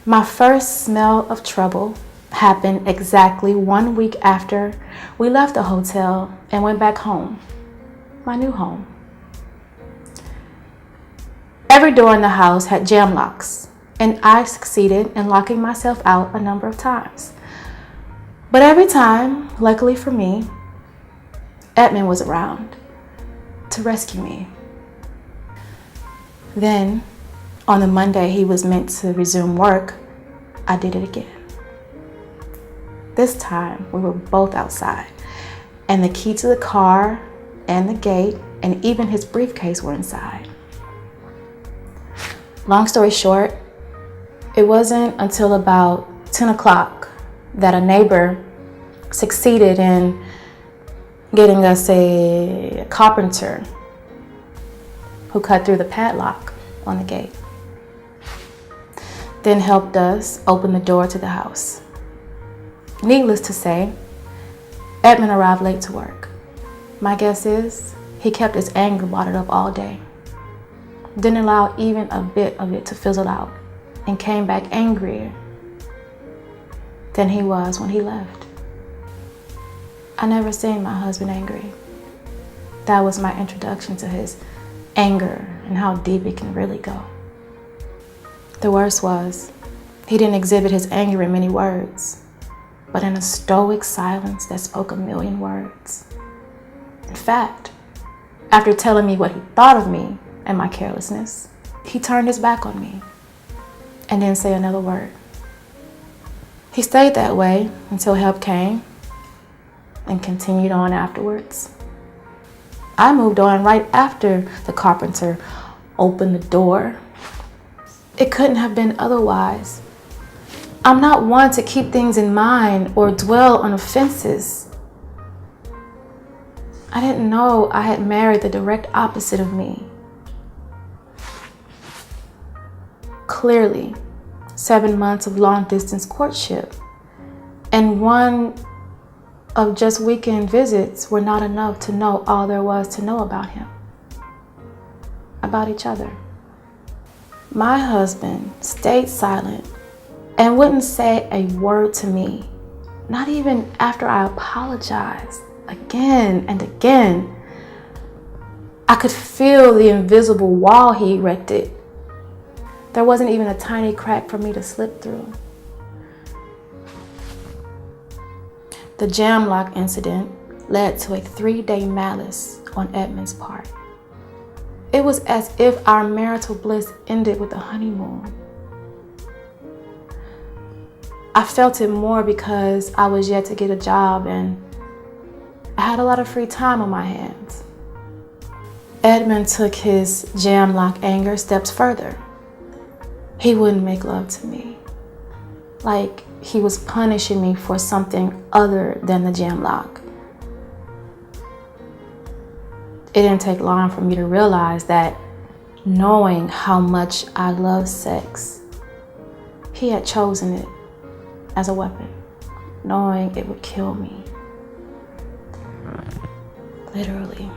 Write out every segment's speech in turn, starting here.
My first smell of trouble happened exactly 1 week after we left the hotel and went back home, my new home. Every door in the house had jam locks, and I succeeded in locking myself out a number of times. But every time, luckily for me, Edmund was around to rescue me. Then, on the Monday he was meant to resume work, I did it again. This time, we were both outside, and the key to the car and the gate and even his briefcase were inside. Long story short, it wasn't until about 10 o'clock that a neighbor succeeded in getting us a carpenter who cut through the padlock on the gate, then helped us open the door to the house. Needless to say, Edmund arrived late to work. My guess is he kept his anger bottled up all day, didn't allow even a bit of it to fizzle out, and came back angrier than he was when he left. I never seen my husband angry. That was my introduction to his anger and how deep it can really go. The worst was, he didn't exhibit his anger in many words, but in a stoic silence that spoke a million words. In fact, after telling me what he thought of me and my carelessness, he turned his back on me and didn't say another word. He stayed that way until help came and continued on afterwards. I moved on right after the carpenter opened the door. It couldn't have been otherwise. I'm not one to keep things in mind or dwell on offenses. I didn't know I had married the direct opposite of me. Clearly, 7 months of long-distance courtship and one of just weekend visits were not enough to know all there was to know about him, about each other. My husband stayed silent and wouldn't say a word to me, not even after I apologized again and again. I could feel the invisible wall he erected. There wasn't even a tiny crack for me to slip through. The jam lock incident led to a 3-day malice on Edmund's part. It was as if our marital bliss ended with the honeymoon. I felt it more because I was yet to get a job and I had a lot of free time on my hands. Edmund took his jam lock anger steps further. He wouldn't make love to me, like he was punishing me for something other than the jam lock. It didn't take long for me to realize that, knowing how much I love sex, he had chosen it as a weapon, knowing it would kill me. Literally.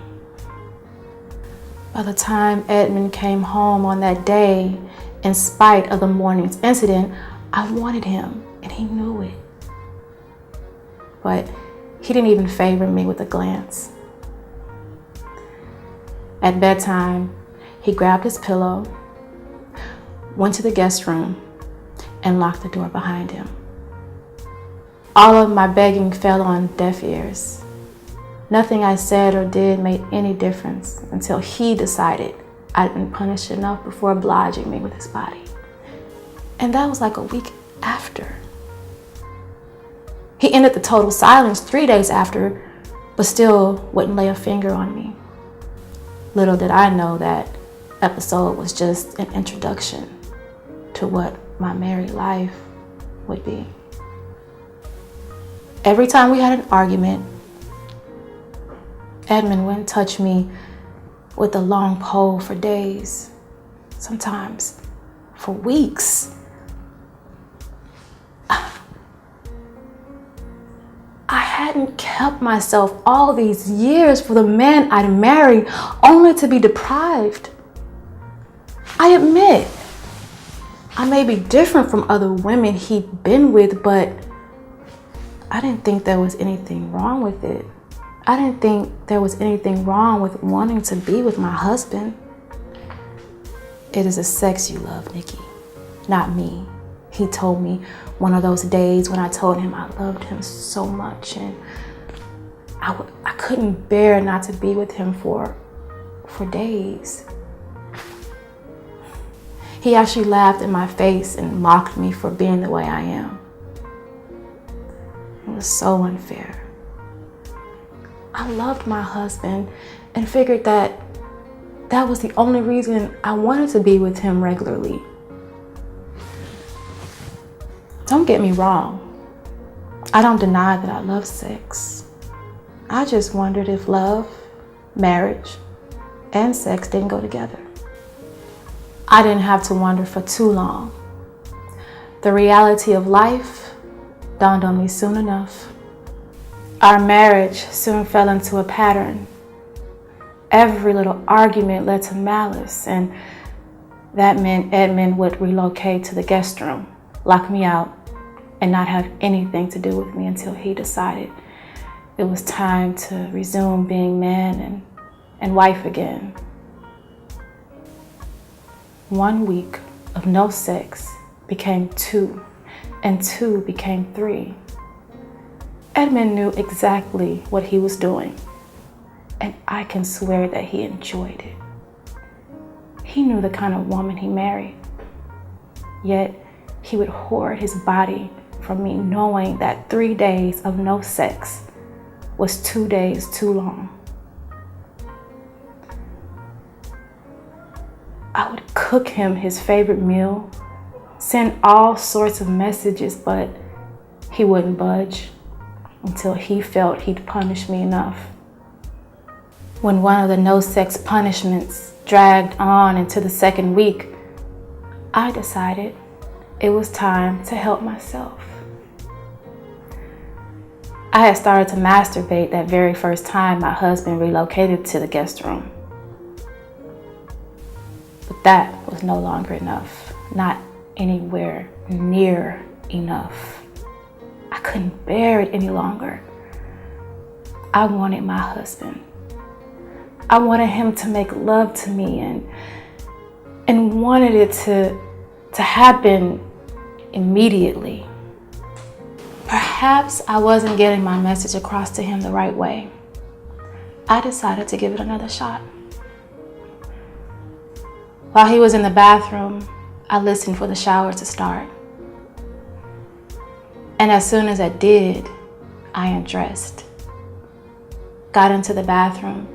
By the time Edmund came home on that day, in spite of the morning's incident, I wanted him, and he knew it. But he didn't even favor me with a glance. At bedtime, he grabbed his pillow, went to the guest room, and locked the door behind him. All of my begging fell on deaf ears. Nothing I said or did made any difference until he decided I'd been punished enough before obliging me with his body. And that was like a week after. He ended the total silence 3 days after, but still wouldn't lay a finger on me. Little did I know that episode was just an introduction to what my married life would be. Every time we had an argument, Edmund wouldn't touch me with a long pole for days, sometimes for weeks. I hadn't kept myself all these years for the man I'd married, only to be deprived. I admit, I may be different from other women he'd been with, but I didn't think there was anything wrong with it. I didn't think there was anything wrong with wanting to be with my husband. It is the sex you love, Nikky, not me. He told me one of those days when I told him I loved him so much, and I couldn't bear not to be with him for days. He actually laughed in my face and mocked me for being the way I am. It was so unfair. I loved my husband and figured that was the only reason I wanted to be with him regularly. Don't get me wrong. I don't deny that I love sex. I just wondered if love, marriage, and sex didn't go together. I didn't have to wonder for too long. The reality of life dawned on me soon enough. Our marriage soon fell into a pattern. Every little argument led to malice, and that meant Edmund would relocate to the guest room, lock me out, and not have anything to do with me until he decided it was time to resume being man and wife again. 1 week of no sex became 2, and 2 became 3. Edmund knew exactly what he was doing, and I can swear that he enjoyed it. He knew the kind of woman he married, yet he would hoard his body from me, knowing that 3 days of no sex was 2 days too long. I would cook him his favorite meal, send all sorts of messages, but he wouldn't budge until he felt he'd punished me enough. When one of the no-sex punishments dragged on into the 2nd week, I decided it was time to help myself. I had started to masturbate that very first time my husband relocated to the guest room. But that was no longer enough, not anywhere near enough. I couldn't bear it any longer. I wanted my husband. I wanted him to make love to me and wanted it to happen immediately. Perhaps I wasn't getting my message across to him the right way. I decided to give it another shot. While he was in the bathroom, I listened for the shower to start. And as soon as I did, I undressed, got into the bathroom,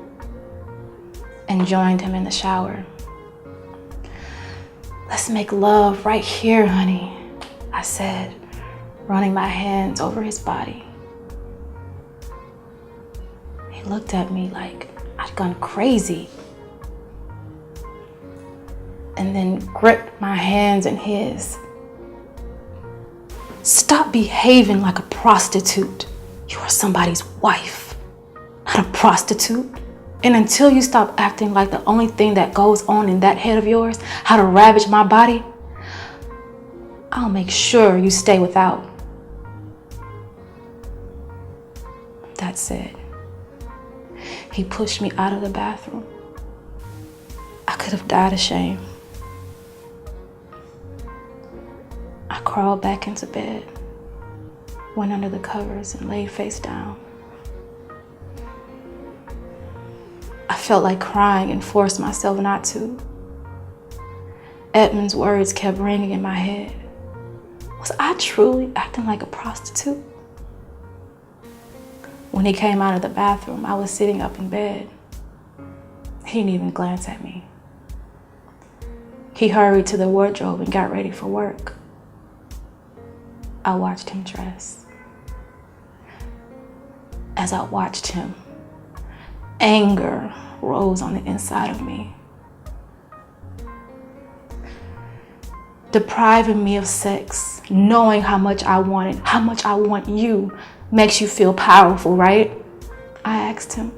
and joined him in the shower. "Let's make love right here, honey," I said, running my hands over his body. He looked at me like I'd gone crazy, and then gripped my hands in his. "Stop behaving like a prostitute. You are somebody's wife, not a prostitute. And until you stop acting like the only thing that goes on in that head of yours, how to ravage my body, I'll make sure you stay without." That said, he pushed me out of the bathroom. I could have died of shame. I crawled back into bed, went under the covers, and laid face down. I felt like crying and forced myself not to. Edmund's words kept ringing in my head. Was I truly acting like a prostitute? When he came out of the bathroom, I was sitting up in bed. He didn't even glance at me. He hurried to the wardrobe and got ready for work. I watched him dress. As I watched him, anger rose on the inside of me. Depriving me of sex, knowing how much I want you, makes you feel powerful, right? I asked him.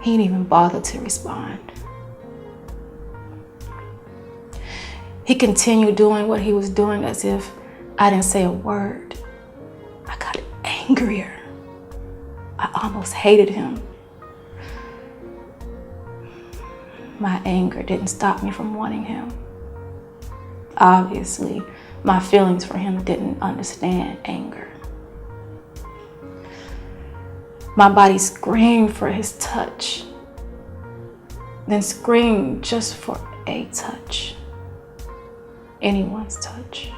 He didn't even bother to respond. He continued doing what he was doing as if I didn't say a word. I got angrier. I almost hated him. My anger didn't stop me from wanting him. Obviously, my feelings for him didn't understand anger. My body screamed for his touch, then screamed just for a touch, anyone's touch.